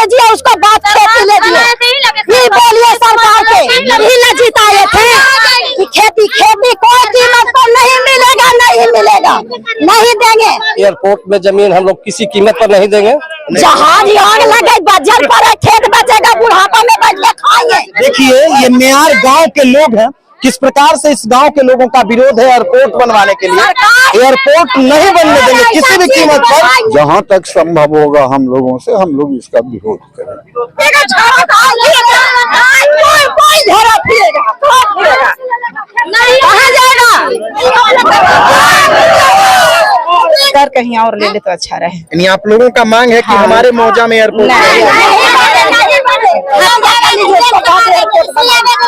लीजिए, उसको बात खेती लीजिए। ये बोलिए सरकार के ही न जिताए थे कि खेती कोई कीमत पर नहीं मिलेगा, नहीं मिलेगा, नहीं देंगे। एयरपोर्ट में जमीन हम लोग किसी कीमत पर नहीं देंगे। जहाज आग लगे, बजर पर खेत बचेगा, बुढ़ापा में बैठ के खाएंगे। देखिए ये मेयार गांव के लोग हैं, किस प्रकार से इस गांव के लोगों का विरोध है एयरपोर्ट बनवाने के लिए। एयरपोर्ट नहीं बनने देंगे किसी भी कीमत पर। जहां तक संभव होगा हम लोगों से हम लोग इसका विरोध करेंगे। कर कहीं और ले ले तो अच्छा रहे। यानी आप लोगों का मांग है कि हमारे मौजा में एयरपोर्ट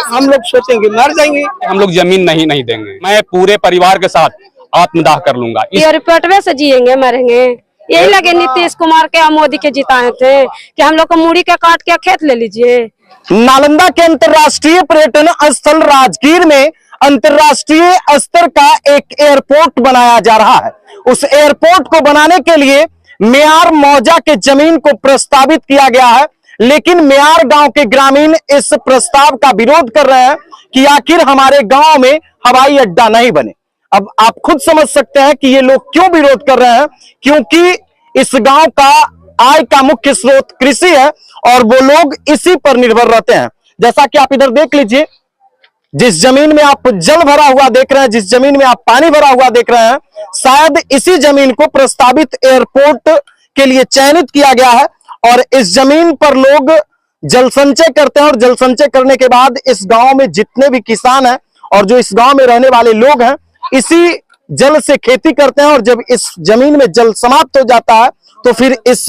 हम लोग सोचेंगे मर जाएंगे, हम लोग जमीन नहीं देंगे। मैं पूरे परिवार के साथ आत्मदाह कर लूंगा। एयरपोर्ट में से जिएंगे मरेंगे। यही लगे नीतीश कुमार के मोदी के जिताए थे कि हम लोग को मूड़ी के काट के खेत ले लीजिए। नालंदा के अंतर्राष्ट्रीय पर्यटन स्थल राजगीर में अंतर्राष्ट्रीय स्तर का एक एयरपोर्ट बनाया जा रहा है। उस एयरपोर्ट को बनाने के लिए मेयार मौजा के जमीन को प्रस्तावित किया गया है, लेकिन मेयार गांव के ग्रामीण इस प्रस्ताव का विरोध कर रहे हैं कि आखिर हमारे गांव में हवाई अड्डा नहीं बने। अब आप खुद समझ सकते हैं कि ये लोग क्यों विरोध कर रहे हैं, क्योंकि इस गांव का आय का मुख्य स्रोत कृषि है और वो लोग इसी पर निर्भर रहते हैं। जैसा कि आप इधर देख लीजिए, जिस जमीन में आप जल भरा हुआ देख रहे हैं, जिस जमीन में आप पानी भरा हुआ देख रहे हैं, शायद इसी जमीन को प्रस्तावित एयरपोर्ट के लिए चयनित किया गया है और इस जमीन पर लोग जल संचय करते हैं और जल संचय करने के बाद इस गांव में जितने भी किसान हैं और जो इस गांव में रहने वाले लोग हैं, इसी जल से खेती करते हैं और जब इस जमीन में जल समाप्त हो जाता है तो फिर इस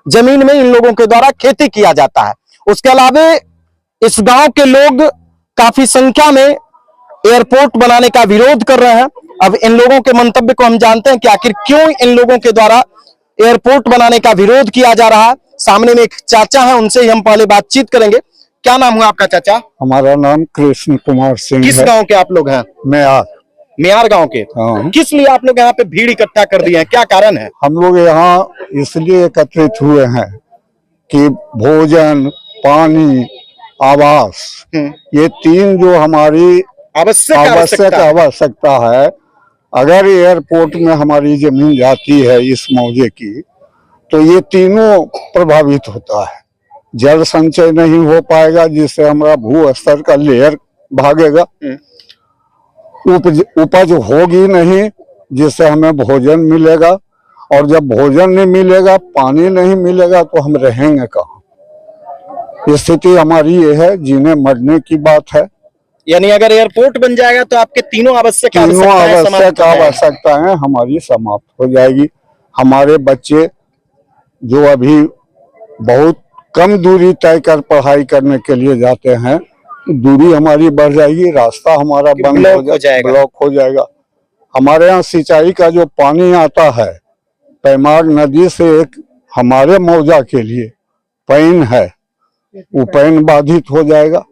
जमीन में इन लोगों के द्वारा खेती किया जाता है। उसके अलावा इस गांव के लोग काफी संख्या में एयरपोर्ट बनाने का विरोध कर रहे हैं। अब इन लोगों के मंतव्य को हम जानते हैं कि आखिर क्यों इन लोगों के द्वारा एयरपोर्ट बनाने का विरोध किया जा रहा है। सामने में एक चाचा है, उनसे ही हम पहले बातचीत करेंगे। क्या नाम हुआ आपका चाचा? हमारा नाम कृष्ण कुमार सिंह है। किस गांव के आप लोग हैं? मेयार गांव के। हाँ। किस लिए आप लोग यहाँ पे भीड़ इकट्ठा कर दिए हैं, क्या कारण है? हम लोग यहाँ इसलिए एकत्रित हुए हैं कि भोजन, पानी, आवास, ये तीन जो हमारी आवश्यक आवश्यकता है, अगर एयरपोर्ट में हमारी जमीन जाती है इस मौजे की तो ये तीनों प्रभावित होता है। जल संचय नहीं हो पाएगा जिससे हमारा भू स्तर का लेयर भागेगा, उपज होगी नहीं जिससे हमें भोजन मिलेगा, और जब भोजन नहीं मिलेगा, पानी नहीं मिलेगा तो हम रहेंगे कहाँ। स्थिति हमारी ये है, जीने मरने की बात है। यानी अगर एयरपोर्ट बन जाएगा तो आपके तीनों आवश्यक आवश्यकताएं हमारी समाप्त हो जाएगी। हमारे बच्चे जो अभी बहुत कम दूरी तय कर पढ़ाई करने के लिए जाते हैं, दूरी हमारी बढ़ जाएगी, रास्ता हमारा बंद हो जाएगा, ब्लॉक हो जाएगा। हमारे यहाँ सिंचाई का जो पानी आता है पैमार नदी से, एक हमारे मौजा के लिए पैन है, वो पैन बाधित हो जाएगा।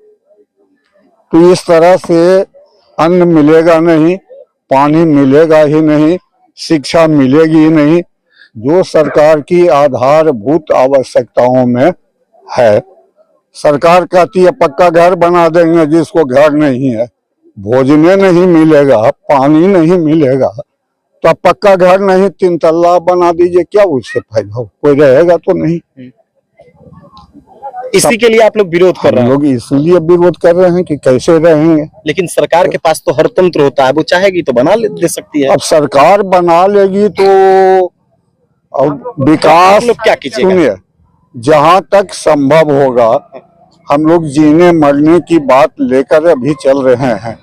तो इस तरह से अन्न मिलेगा नहीं, पानी मिलेगा ही नहीं, शिक्षा मिलेगी ही नहीं, जो सरकार की आधारभूत आवश्यकताओं में है। सरकार कहती है पक्का घर बना देंगे जिसको घर नहीं है, भोजन नहीं मिलेगा, पानी नहीं मिलेगा, तो अब पक्का घर नहीं, 3 तल्ला बना दीजिए, क्या उससे फायदा हो? कोई रहेगा तो नहीं। इसी के लिए आप लोग विरोध कर रहे हैं? लोग इसलिए विरोध कर रहे हैं कि कैसे रहेंगे। लेकिन सरकार के पास तो हर तंत्र होता है, वो चाहेगी तो बना दे सकती है। अब सरकार बना लेगी तो अब विकास, क्या कीजिएगा? सुनिए, जहां तक संभव होगा हम लोग जीने मरने की बात लेकर अभी चल रहे हैं।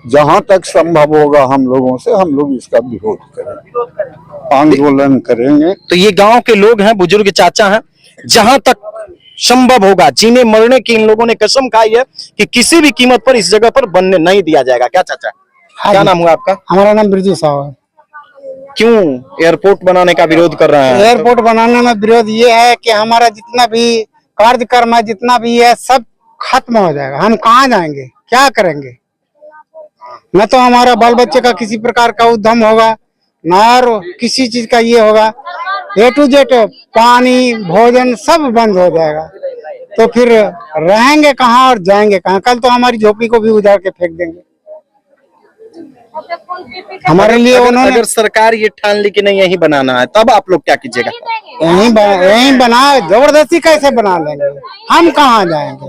जहां तक संभव होगा हम लोगों से हम लोग इसका विरोध करेंगे, आंदोलन करेंगे। तो ये गांव के लोग हैं, बुजुर्ग चाचा हैं, जहां तक संभव होगा जीने मरने की इन लोगों ने कसम खाई है कि किसी भी कीमत पर इस जगह पर बनने नहीं दिया जाएगा। क्या चाचा? क्या नाम हुआ आपका? हमारा नाम बिरजू साहब है। क्यों एयरपोर्ट बनाने का विरोध कर रहे हैं? एयरपोर्ट बनाने में विरोध ये है कि हमारा जितना भी कार्यक्रम है, जितना भी है, सब खत्म हो जाएगा। हम कहाँ जाएंगे, क्या करेंगे? न तो हमारा बाल बच्चे का किसी प्रकार का उद्यम होगा, न और किसी चीज का ये होगा। A to Z पानी भोजन सब बंद हो जाएगा, तो फिर रहेंगे कहाँ और जाएंगे कहाँ? कल तो हमारी झोपड़ी को भी उजाड़ के फेंक देंगे। हमारे लिए उन्होंने अगर सरकार ये ठान ली कि नहीं यही बनाना है, तब आप लोग क्या कीजिएगा? यहीं बना, जबरदस्ती कैसे बना लेंगे? हम कहाँ जाएंगे?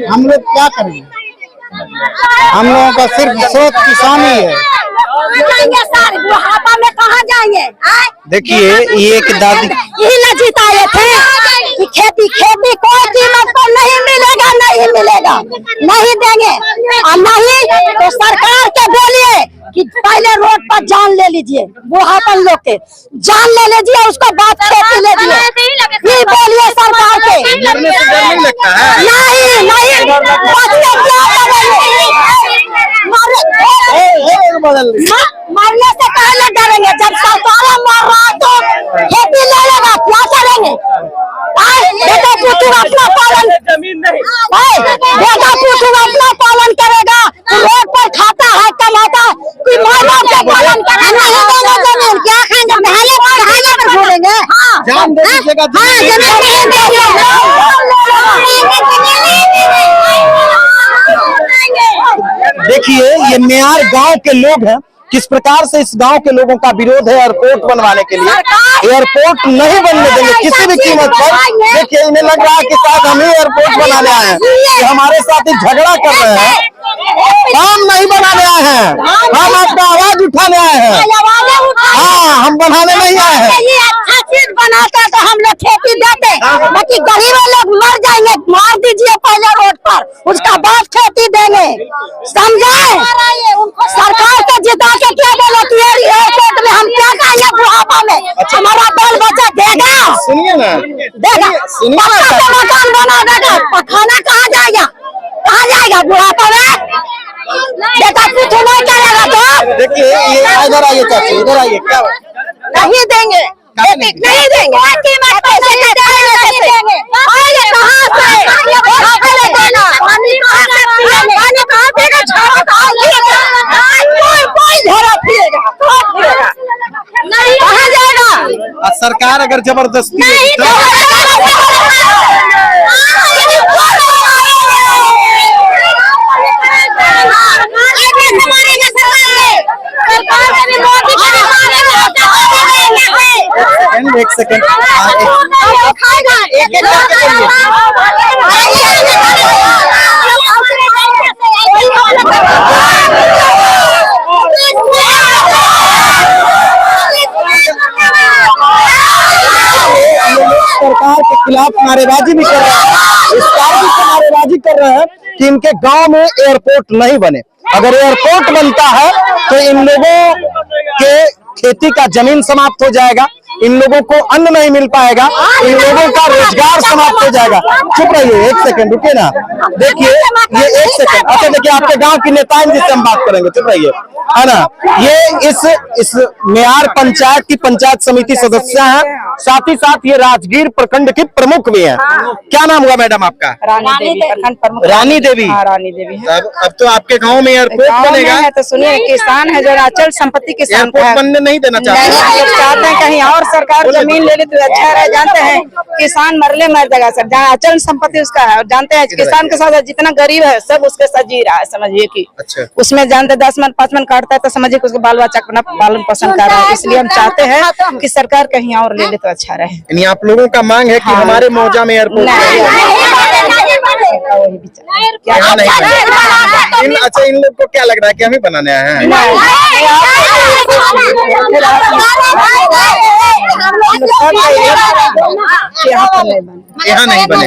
हम लोग क्या करेंगे? हम लोगों का सिर्फ स्रोत किसानी है। जाएंगे सर, बुढ़ापा में कहाँ जाएंगे? देखिए ये एक दादी यही न जिताए थे कि खेती खेती कोई कीमत पर नहीं मिलेगा, नहीं मिलेगा, नहीं देंगे। और नहीं तो सरकार के बोलिए कि पहले रोड पर जान ले लीजिए, बुढ़ापन लोग के जान ले लीजिए, उसको बात खेती ले लीजिए, ये बोलिए सरकार के। मरने से डर नहीं लगता है? नहीं नहीं, बच्चे क्या करेंगे? मरने से पहले डरेंगे, जब सरकार मर रहा है तो खेती ले लेगा, क्या करेंगे? बेटा पुत्र अपना पालन, बेटा पुत्र अपना पालन करेगा, रोड पर खाता है कमाता, कोई माँ बाप का पालन करेगा, नहीं देंगे जमीन, क्या खाएंगे? ढाले पर घूमेंगे। जान दे दीजिएगा। देखिए ये मेयार गांव के लोग हैं, किस प्रकार से इस गांव के लोगों का विरोध है एयरपोर्ट बनवाने के लिए। एयरपोर्ट नहीं बनने देंगे किसी भी कीमत पर। देखिए इन्हें लग रहा है कि शायद हम ही एयरपोर्ट बनाने आए हैं, कि हमारे साथ ही झगड़ा कर रहे हैं। हम नहीं बनाने आए हैं, हम आपका आवाज उठाने आए हैं। हाँ, हम बनाने नहीं आए हैं। ये अच्छा चीज बनाता तो हम लोग खेती देते, बाकी गरीब लोग मर जाएंगे, मार दीजिए पहले रोड पर, उसका बाद खेती देंगे, समझे? सरकार को जिता के क्या बोले एयरपोर्ट में हम क्या कहेंगे? बुढ़ापा में हमारा बाल बच्चा देगा, सुनिए ना, देगा, सुनिए ना, मकान बना देगा, खाना कहाँ जाएगा? कहाँ जाएगा बुढ़ापा में? बेटा कुछ नहीं करेगा तो देखिए ये इधर आइए चाची, इधर आइए। क्या नहीं देंगे, नहीं देंगे, पैसे नहीं देंगे, आएंगे कहाँ से? पानी कहाँ से पिएंगे? पानी कहाँ पिएगा? कोई झोरा पिएगा, नहीं कहाँ जाएगा? सरकार अगर जबरदस्ती एक सेकंड सरकार के खिलाफ नारेबाजी भी कर रहे हैं, इस कारण से नारेबाजी कर रहे हैं कि इनके गांव में एयरपोर्ट नहीं बने। अगर एयरपोर्ट बनता है तो इन लोगों के खेती का जमीन समाप्त हो जाएगा, इन लोगों को अन्न नहीं मिल पाएगा, इन लोगों का रोजगार समाप्त हो जाएगा। चुप रहिए, एक सेकंड रुकिए ना। देखिए ये एक सेकंड, अच्छा देखिए आपके गांव की नेता जिससे हम बात करेंगे, चुप रहिए, है ना। ये इस मेयार पंचायत की पंचायत समिति सदस्य हैं, साथ ही साथ ये राजगीर प्रखंड की प्रमुख भी हैं। क्या नाम हुआ मैडम आपका? रानी देवी, प्रखंड प्रमुख रानी देवी। हाँ, रानी देवी है। अब तो आपके गांव में एयरपोर्ट बनेगा। है तो सुनिए, किसान है जो अचल संपत्ति किसान एयरपोर्ट बनने नहीं देना चाहते, चाहते हैं कहीं और सरकार जमीन ले ले तो अच्छा रहे। जानते हैं किसान मरले मर जाएगा सर, जहाँ अचल संपत्ति उसका है। और जानते हैं किसान के साथ जितना गरीब है सब उसके साथ जी रहा है, समझिए कि अच्छा उसमें जानते 10 मन 5 मन काटता है तो समझिए कि उसके बाल बच्चा अपना पालन पोषण कर रहा है। इसलिए हम चाहते हैं कि सरकार कहीं और ले ले तो अच्छा रहे। यानी आप लोगों का मांग है कि हमारे मौजा में एयरपोर्ट क्या नहीं। अच्छा इन लोग को क्या लग रहा है कि हम ही बनाने आए हैं? यहाँ नहीं बने,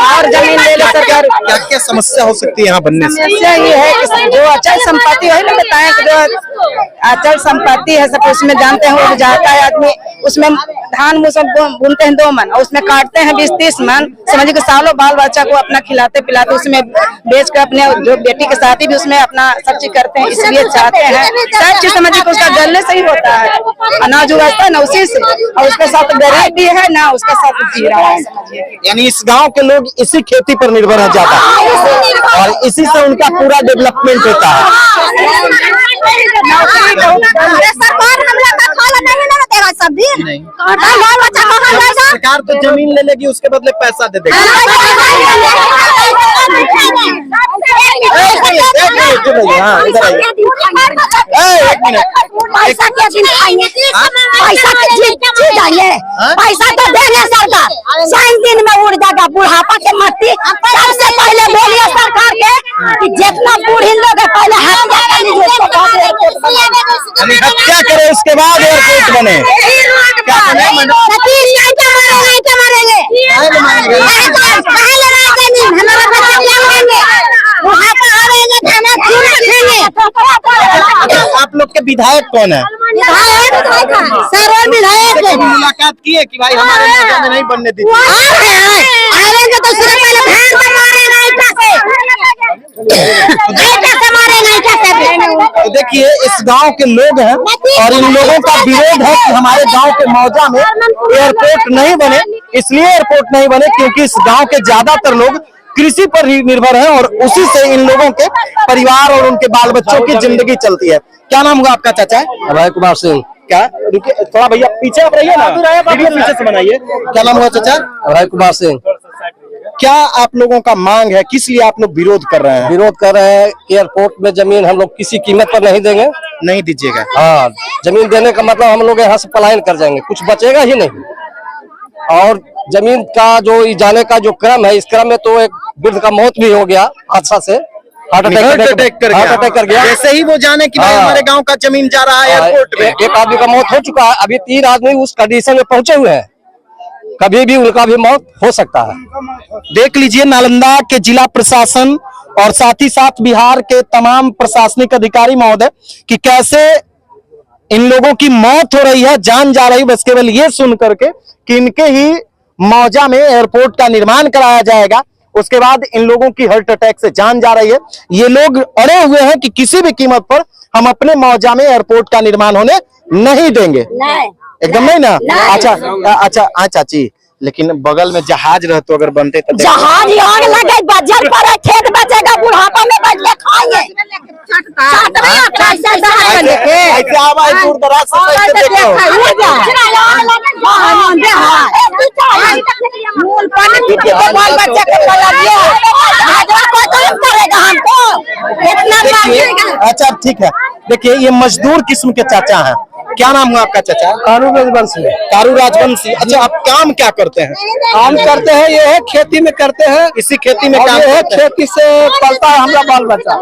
और जमीन ले ले सरकार। क्या क्या समस्या हो सकती है यहाँ बनने से? समस्या ये है कि जो अचल संपत्ति है ना, बताएं कि जो अचल संपत्ति है सब उसमें जानते हैं वो जाता है आदमी उसमें धान वो सब बुनते हैं 2 मन और उसमें काटते हैं 20-30 मन। समझिए कि सालों बाल बच्चा को अपना खिलाते पिलाते उसमें बेच कर अपने जो बेटी के साथ भी उसमें अपना सब चीज करते हैं। इसलिए चाहते हैं सब चीज समझिए कि उसका जलने से ही होता है, अनाज उगाता है ना उसी से, और उसके साथ गरीब भी है ना उसके साथ जी रहा है। समझिए यानी इस गांव के लोग इसी खेती पर निर्भर है ज्यादा और इसी से उनका पूरा डेवलपमेंट होता है। सरकार हम लोग का खाना नहीं ना देगा सब दिन। सरकार तो जमीन ले लेगी, उसके बदले पैसा दे देगी। पैसा क्या दिन खाएंगे, पैसा चीज आएंगे, पैसा तो देंगे सरकार, 5 दिन में उड़ जाएगा बुढ़ापा के मट्टी। सबसे पहले बोलिए सरकार के कि जितना बूढ़ी लोग है पहले हत्या करे उसके बाद एयरपोर्ट बने। आप लोग के विधायक कौन है? सर विधायक मुलाकात की है कि भाई हमारे मौजा में नहीं बनने दीजिए? आएंगे तो सिर्फ पहले भैंस से मारेगा ईटा से मारेगा ईटा से। तो देखिए इस गांव के लोग हैं और इन लोगों का विरोध है कि हमारे गांव के मौजा में एयरपोर्ट नहीं बने। इसलिए एयरपोर्ट नहीं बने क्योंकि इस गांव के ज्यादातर लोग कृषि पर ही निर्भर हैं और उसी से इन लोगों के परिवार और उनके बाल बच्चों की जिंदगी चलती है। क्या नाम होगा आपका चाचा? अभय कुमार सिंह। क्या रुकिए थोड़ा भैया पीछे आप रहिए ना, वीडियो पीछे से बनाइए। क्या नाम हुआ चाचा? अभय कुमार सिंह। क्या आप लोगों का मांग है, किस लिए आप लोग विरोध कर रहे हैं? विरोध कर रहे हैं एयरपोर्ट में जमीन हम लोग किसी कीमत पर नहीं देंगे। नहीं दीजिएगा? हाँ, जमीन देने का मतलब हम लोग यहाँ से पलायन कर जाएंगे, कुछ बचेगा ही नहीं। और जमीन का जो जाने का जो क्रम है, इस क्रम में तो एक वृद्ध का मौत भी हो गया हादसा से, हार्ट अटैक कर गया। जैसे ही वो जाने की भाई हमारे गांव का जमीन जा रहा है एयरपोर्ट में, एक आदमी का मौत हो चुका है, अभी 3 आदमी उस कंडीशन में पहुंचे हुए हैं, कभी भी उनका भी मौत हो सकता है। देख लीजिए नालंदा के जिला प्रशासन और साथ ही साथ बिहार के तमाम प्रशासनिक अधिकारी महोदय कि कैसे इन लोगों की मौत हो रही है, जान जा रही, बस केवल ये सुन करके कि इनके ही मौजा में एयरपोर्ट का निर्माण कराया जाएगा। उसके बाद इन लोगों की हार्ट अटैक से जान जा रही है। ये लोग अड़े हुए हैं कि किसी भी कीमत पर हम अपने मौजा में एयरपोर्ट का निर्माण होने नहीं देंगे। एकदम नहीं ना? अच्छा चाची, लेकिन बगल में जहाज रह तो अगर बनते तो जहाज आग लगे बजल पर खेत बचेगा, बुढ़ापा में बैठ के खाएंगे। ऐसे आवाज दूर दराज से कैसे देखो। अच्छा ठीक है, देखिए ये मजदूर किस्म के चाचा हैं। क्या नाम हुआ आपका चाचा? कारू राजवंशी। कारू राजवंशी। अच्छा आप काम क्या करते हैं? काम करते हैं, ये है खेती में करते हैं, इसी खेती में काम ये है करते हैं? खेती से पलता है हमारा बाल बच्चा।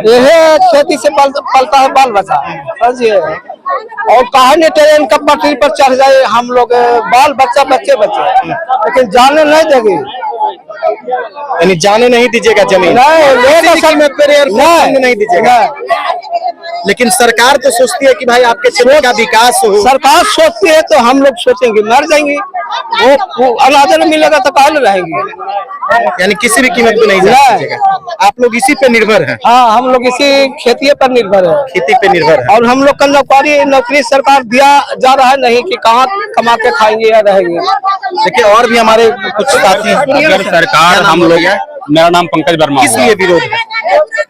ये है खेती से पलता है बाल बच्चा, समझिए। और कहा नहीं ट्रेन का पटरी पर चढ़ जाए हम लोग बाल बच्चा बच्चे लेकिन जाने नहीं देगी। यानी जाने नहीं दीजिएगा जमीन? नहीं दीजिएगा। लेकिन सरकार तो सोचती है कि भाई आपके क्षेत्र का विकास हो। सरकार सोचती है तो हम लोग सोचेंगे, मर जाएंगे, वो अनाज नहीं मिलेगा तो कहाँ रहेंगे। यानी किसी भी कीमत पे नहीं दीजिएगा। आप लोग इसी पे निर्भर हैं? हाँ, हम लोग इसी खेती पर निर्भर है, खेती पे निर्भर है। और हम लोग का नौकरी सरकार दिया जा रहा है नहीं कि कहाँ कमा के खाएंगे या रहेंगे। देखिए और भी हमारे कुछ साथी अगर सरकार हम लोग, मेरा नाम पंकज वर्मा। किस लिए विरोध है?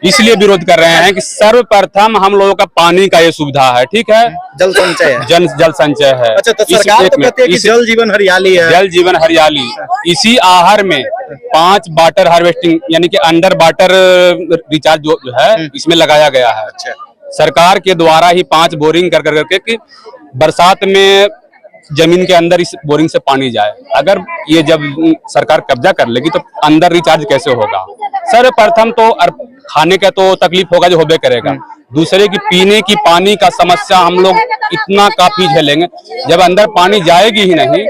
इसलिए विरोध कर रहे हैं कि सर्वप्रथम हम लोगों का पानी का ये सुविधा है, ठीक है, जल संचय है। जल संचय है। अच्छा तो सरकार तो कहती है कि जल जीवन हरियाली है। जल जीवन हरियाली, इसी आहर में 5 वाटर हार्वेस्टिंग यानी कि अंडर वाटर रिचार्ज जो है इसमें लगाया गया है। अच्छा, सरकार के द्वारा ही 5 बोरिंग कर करके कि बरसात में जमीन के अंदर इस बोरिंग से पानी जाए। अगर ये जब सरकार कब्जा कर लेगी तो अंदर रिचार्ज कैसे होगा? सर्वप्रथम तो खाने का तो तकलीफ होगा जो होबे करेगा, दूसरे की पीने की पानी का समस्या हम लोग इतना काफी झेलेंगे। जब अंदर पानी जाएगी ही नहीं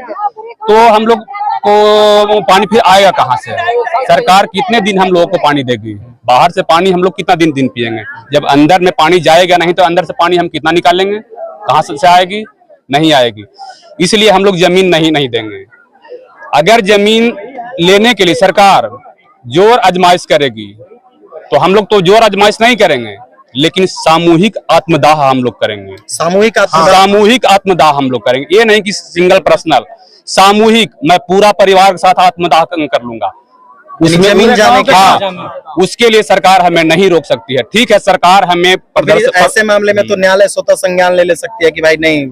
तो हम लोग को पानी फिर आएगा कहाँ से? सरकार कितने दिन हम लोगों को पानी देगी? बाहर से पानी हम लोग कितना दिन पिएंगे? जब अंदर में पानी जाएगा नहीं तो अंदर से पानी हम कितना निकालेंगे? कहाँ से आएगी? नहीं आएगी। इसलिए हम लोग जमीन नहीं देंगे। अगर जमीन लेने के लिए सरकार जोर आजमाइश करेगी तो हम लोग तो जोर आजमाइश नहीं करेंगे, लेकिन सामूहिक आत्मदाह हम लोग करेंगे। सामूहिक सामूहिक आत्मदाह हम लोग करेंगे। ये नहीं कि सिंगल पर्सनल, सामूहिक। मैं पूरा परिवार के साथ आत्मदाह कर लूंगा। उसमें जमीन जाने के उसके लिए सरकार हमें नहीं रोक सकती है। ठीक है, सरकार हमें ऐसे मामले में तो न्यायालय स्वतः संज्ञान ले सकती है कि भाई नहीं,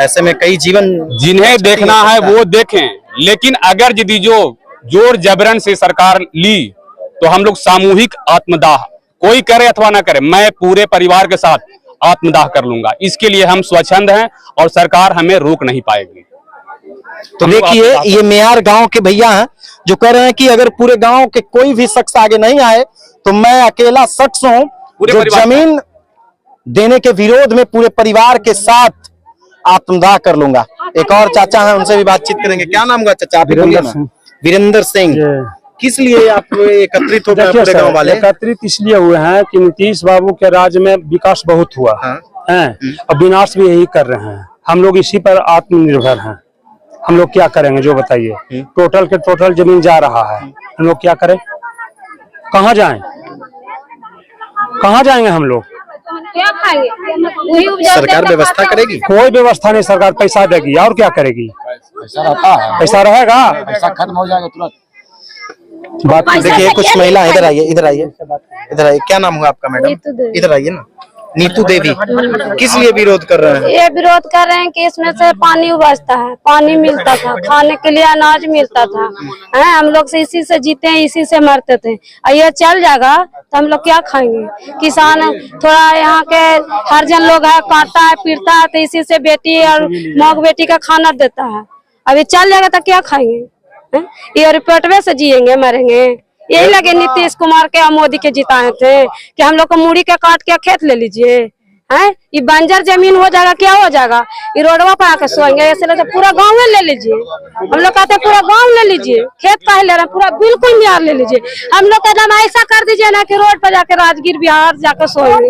ऐसे में कई जीवन जिन्हें देखना है वो देखें, लेकिन अगर यदि जो जोर जबरन से सरकार ली तो हम लोग सामूहिक आत्मदाह, कोई करे अथवा ना करे, मैं पूरे परिवार के साथ आत्मदाह कर लूंगा। इसके लिए हम स्वच्छंद हैं और सरकार हमें रोक नहीं पाएगी। तो देखिए, ये मेयार गांव के भैया हैं जो कह रहे हैं कि अगर पूरे गांव के कोई भी शख्स आगे नहीं आए तो मैं अकेला शख्स हूं जो जमीन देने के विरोध में पूरे परिवार के साथ आत्मदाह कर लूंगा। एक और चाचा हैं, उनसे भी बातचीत करेंगे। क्या नाम हुआ चाचा? वीरेंद्र सिंह। किस लिए आप एकत्रित हो गए पूरे गांव वाले? एकत्रित इसलिए हुए हैं कि नीतीश बाबू के राज में विकास बहुत हुआ है और विनाश भी यही कर रहे हैं। हम लोग इसी पर आत्मनिर्भर हैं। हम लोग क्या करेंगे जो बताइए? टोटल के टोटल जमीन जा रहा है, हम लोग क्या करें? कहाँ जाएं? कहाँ जाएंगे हम लोग? क्या खाएंगे? सरकार व्यवस्था करेगी? कोई व्यवस्था नहीं, सरकार पैसा देगी और क्या करेगी? पैसा रहेगा, पैसा खत्म हो जाएगा तुरंत। बात देखिए, कुछ महिला इधर आइए, इधर आइए, इधर आइए। क्या नाम हुआ आपका मैडम? इधर आइए ना। नीतू देवी, किस लिए विरोध कर रहे हैं? ये विरोध कर रहे हैं कि इसमें से पानी उबजता है, पानी मिलता था, खाने के लिए अनाज मिलता था, हैं? हम लोग से इसी से जीते हैं, इसी से मरते थे। और ये चल जाएगा तो हम लोग क्या खाएंगे? किसान थोड़ा यहाँ के हरिजन लोग है, काटता है, पीटता है, तो इसी से बेटी और मौक बेटी का खाना देता है। अभी चल जाएगा तो क्या खाएंगे? ये रिपोर्टवे से जिएंगे, मरेंगे? यही लगे नीतीश कुमार के और मोदी के जिताए थे कि हम लोग को मूड़ी के काट के खेत ले लीजिए, हैं? ये बंजर जमीन हो जाएगा, क्या हो जाएगा? ये रोडवा पर आके सोएंगे। ऐसे तो पूरा गांव में ले लीजिए। हम लोग कहते हैं पूरा गांव ले लीजिए, खेत काहे ले रहे हैं? पूरा बिल्कुल बिहार ले लीजिए। हम लोग का नाम ऐसा कर दीजिए ना कि रोड पर जाके राजगीर बिहार जाके सोएंगे।